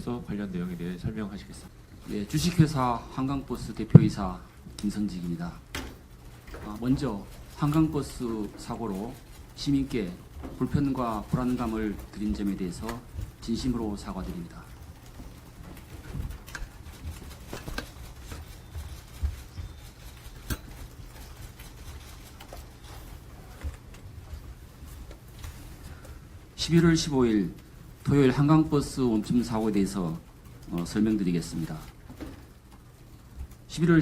의원님께서 관련 내용에 대해 설명하시겠습니다. 네, 주식회사 한강버스 대표이사 김선직입니다. 먼저 한강버스 사고로 시민께 불편과 불안감을 드린 점에 대해서 진심으로 사과드립니다. (11월 15일) 토요일 한강버스 멈춤 사고에 대해서 설명드리겠습니다. 11월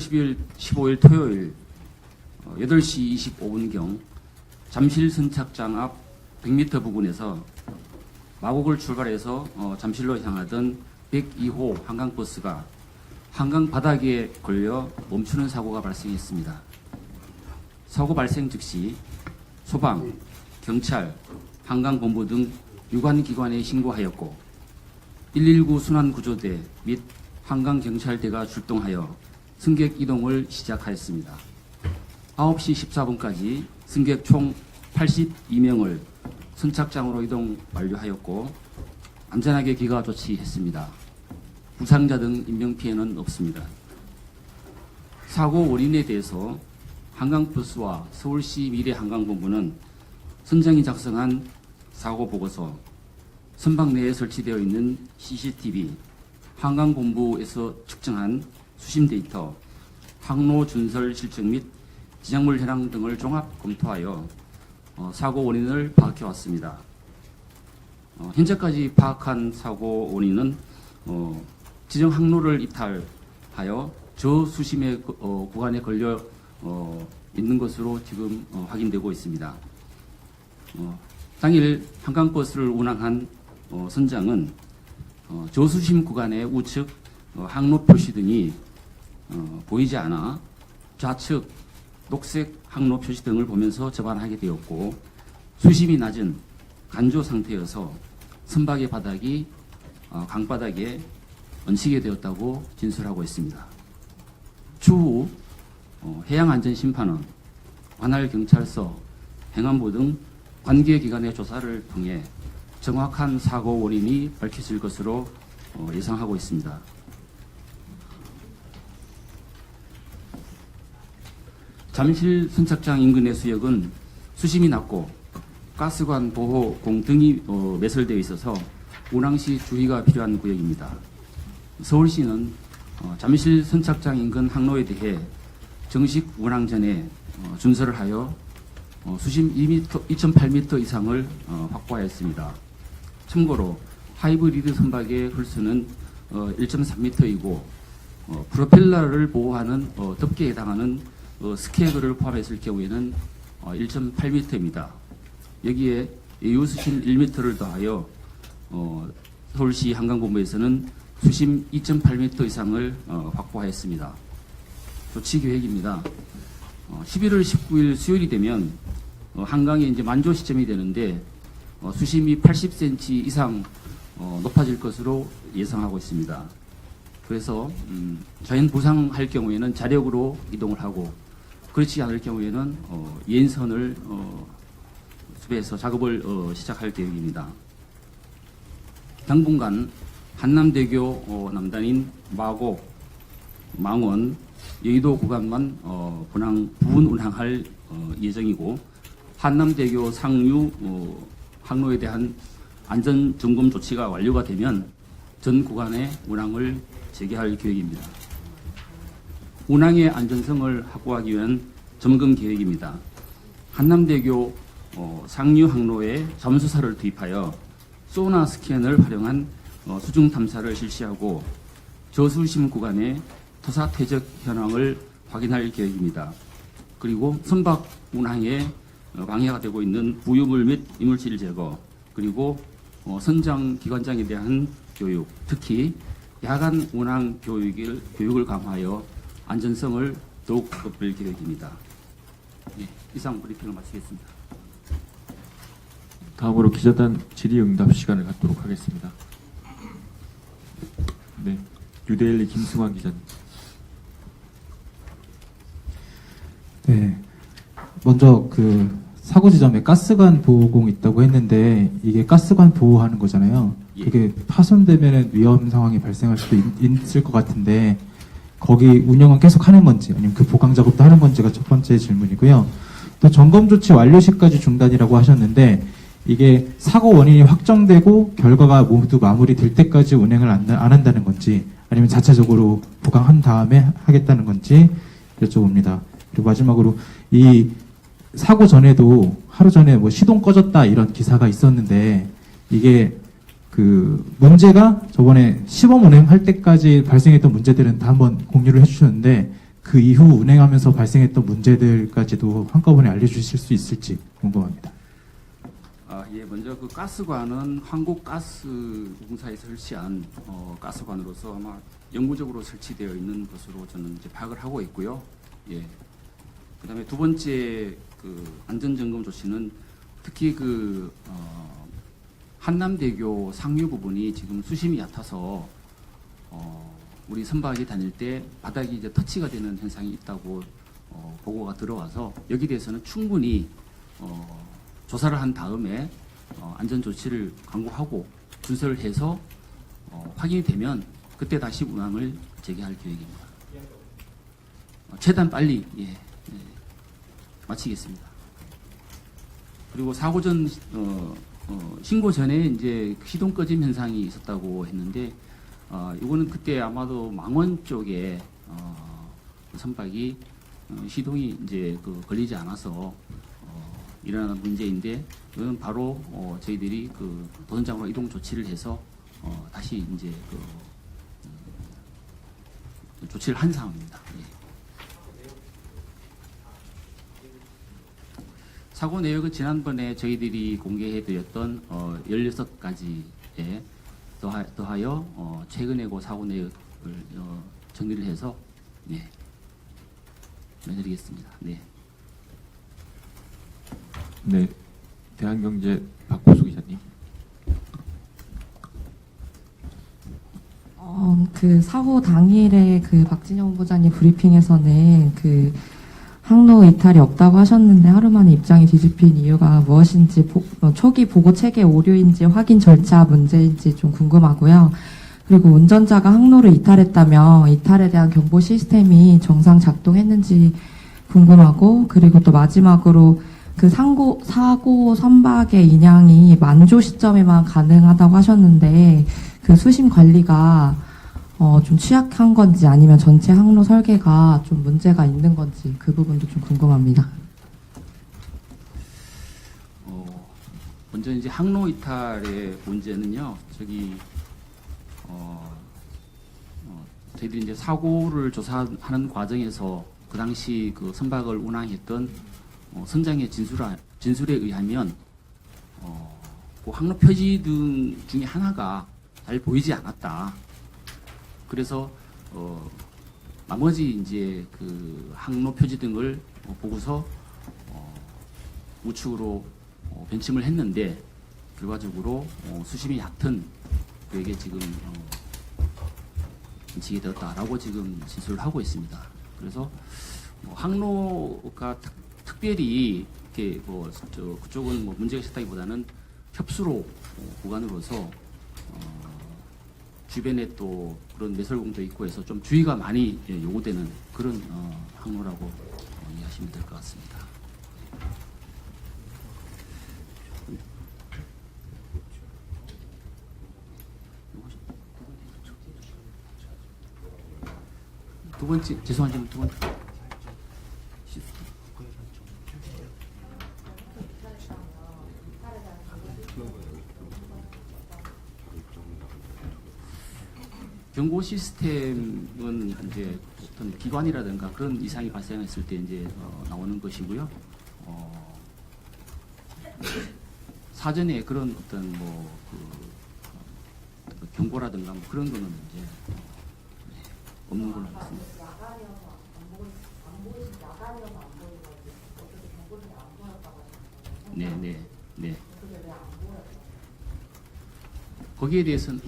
15일 토요일 8시 25분경 잠실 선착장 앞 100m 부근에서 마곡을 출발해서 잠실로 향하던 102호 한강버스가 한강 바닥에 걸려 멈추는 사고가 발생했습니다. 사고 발생 즉시 소방, 경찰, 한강본부 등 유관기관에 신고하였고 119 순환구조대 및 한강경찰대가 출동하여 승객 이동을 시작하였습니다. 9시 14분까지 승객 총 82명을 선착장으로 이동 완료하였고 안전하게 귀가 조치했습니다. 부상자 등 인명피해는 없습니다. 사고 원인에 대해서 한강버스와 서울시 미래한강본부는 선장이 작성한 사고 보고서, 선박 내에 설치되어 있는 CCTV, 한강본부에서 측정한 수심 데이터, 항로 준설 실증 및 지작물 현황 등을 종합 검토하여 사고 원인을 파악해 왔습니다. 현재까지 파악한 사고 원인은 지정 항로를 이탈하여 저수심의 구간에 걸려 있는 것으로 지금 확인되고 있습니다. 당일 한강버스를 운항한 선장은 저수심 구간의 우측 항로 표시 등이 보이지 않아 좌측 녹색 항로 표시 등을 보면서 접안하게 되었고 수심이 낮은 간조 상태여서 선박의 바닥이 강바닥에 얹히게 되었다고 진술하고 있습니다. 추후 해양안전심판원, 관할경찰서, 행안부 등 관계기관의 조사를 통해 정확한 사고 원인이 밝혀질 것으로 예상하고 있습니다. 잠실 선착장 인근의 수역은 수심이 낮고 가스관 보호공 등이 매설되어 있어서 운항 시 주의가 필요한 구역입니다. 서울시는 잠실 선착장 인근 항로에 대해 정식 운항 전에 준설을 하여 수심 2.8m 이상을 확보하였습니다. 참고로 하이브리드 선박의 홀수는 1.3m이고 프로펠러를 보호하는 덮개에 해당하는 스케그를 포함했을 경우에는 1.8m입니다. 여기에 유수심 1m를 더하여 서울시 한강본부에서는 수심 2.8m 이상을 확보하였습니다. 조치 계획입니다. 11월 19일 수요일이 되면 한강이 이제 만조 시점이 되는데 수심이 80cm 이상 높아질 것으로 예상하고 있습니다. 그래서 자연 부상할 경우에는 자력으로 이동을 하고 그렇지 않을 경우에는 예인선을 수배해서 작업을 시작할 계획입니다. 당분간 한남대교 남단인 마곡, 망원, 여의도 구간만 부분 운항할 예정이고 한남대교 상류 항로에 대한 안전점검 조치가 완료가 되면 전 구간의 운항을 재개할 계획입니다. 운항의 안전성을 확보하기 위한 점검 계획입니다. 한남대교 상류 항로에 잠수사를 투입하여 소나 스캔을 활용한 수중 탐사를 실시하고 저수심 구간의 토사 퇴적 현황을 확인할 계획입니다. 그리고 선박 운항에 방해가 되고 있는 부유물 및 이물질 제거, 그리고 선장 기관장에 대한 교육, 특히 야간 운항 교육을 강화하여 안전성을 더욱 높일 계획입니다. 네, 이상 브리핑을 마치겠습니다. 다음으로 기자단 질의응답 시간을 갖도록 하겠습니다. 네, 뉴데일리 김승환 기자님. 네, 먼저 사고 지점에 가스관 보호공이 있다고 했는데 이게 가스관 보호하는 거잖아요. 예. 그게 파손되면 위험 상황이 발생할 수도 있을 것 같은데 거기 운영은 계속 하는 건지 아니면 그 보강 작업도 하는 건지가 첫 번째 질문이고요. 또 점검 조치 완료 시까지 중단이라고 하셨는데 이게 사고 원인이 확정되고 결과가 모두 마무리될 때까지 운행을 안 한다는 건지 아니면 자체적으로 보강한 다음에 하겠다는 건지 여쭤봅니다. 그리고 마지막으로 이 사고 전에도 하루 전에 뭐 시동 꺼졌다 이런 기사가 있었는데 이게 그 문제가 저번에 시범 운행할 때까지 발생했던 문제들은 다 한번 공유를 해주셨는데 그 이후 운행하면서 발생했던 문제들까지도 한꺼번에 알려주실 수 있을지 궁금합니다. 예, 먼저 그 가스관은 한국가스공사에 설치한 가스관으로서 아마 영구적으로 설치되어 있는 것으로 저는 이제 파악을 하고 있고요. 예. 그다음에 두 번째 그 안전점검 조치는 특히 그 한남대교 상류 부분이 지금 수심이 얕아서 우리 선박이 다닐 때 바닥이 이제 터치가 되는 현상이 있다고 보고가 들어와서 여기 대해서는 충분히 조사를 한 다음에 안전 조치를 강구하고 준수를 해서 확인이 되면 그때 다시 운항을 재개할 계획입니다. 최대한 빨리 마치겠습니다. 그리고 사고 전 신고 전에 이제 시동 꺼짐 현상이 있었다고 했는데 이거는 그때 아마도 망원 쪽에 선박이 시동이 이제 걸리지 않아서 일어나는 문제인데 이건 바로 저희들이 그 도선장으로 이동 조치를 해서 다시 이제 조치를 한 상황입니다. 예. 사고 내역은 지난번에 저희들이 공개해드렸던 16가지에 더하여 최근에 그 사고 내역을 정리를 해서 말씀드리겠습니다. 네. 네, 대한경제 박호수 기자님. 그 사고 당일에 그 박진영 본부장님 브리핑에서는 그 항로 이탈이 없다고 하셨는데 하루 만에 입장이 뒤집힌 이유가 무엇인지 초기 보고 체계 오류인지 확인 절차 문제인지 좀 궁금하고요. 그리고 운전자가 항로를 이탈했다면 이탈에 대한 경보 시스템이 정상 작동했는지 궁금하고 그리고 또 마지막으로 그 사고 선박의 인양이 만조 시점에만 가능하다고 하셨는데 그 수심 관리가 좀 취약한 건지 아니면 전체 항로 설계가 좀 문제가 있는 건지 그 부분도 좀 궁금합니다. 먼저 이제 항로 이탈의 문제는요. 저희들이 이제 사고를 조사하는 과정에서 그 당시 그 선박을 운항했던 선장의 진술에 의하면 그 항로 표지 등 중에 하나가 잘 보이지 않았다. 그래서 나머지 이제 그 항로 표지 등을 보고서 우측으로 변침을 했는데 결과적으로 수심이 얕은 그에게 지금 인식이 되었다라고 지금 진술을 하고 있습니다. 그래서 항로가 특별히 이렇게 그쪽은 문제가 있었다기보다는 협수로 구간으로서 주변에 또 그런 매설공도 있고 해서 좀 주의가 많이 요구되는 그런 항로라고 이해하시면 될 것 같습니다. 두 번째, 죄송한데 두 번째. 경고 시스템은 이제 어떤 기관이라든가 그런 이상이 발생했을 때 이제 나오는 것이고요. 사전에 그런 어떤 경고라든가 그런 거는 이제 없는 걸로 알겠습니다. 네. 거기에 대해서는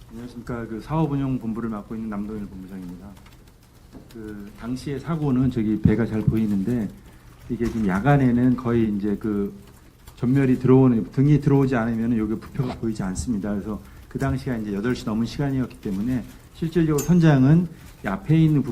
안녕하십니까. 그 사업운영본부를 맡고 있는 남동일 본부장입니다. 그 당시의 사고는 저기 배가 잘 보이는데 이게 지금 야간에는 거의 이제 그 전멸이 들어오는 등이 들어오지 않으면 여기 부표가 보이지 않습니다. 그래서 그 당시가 이제 8시 넘은 시간이었기 때문에 실질적으로 선장은 이 앞에 있는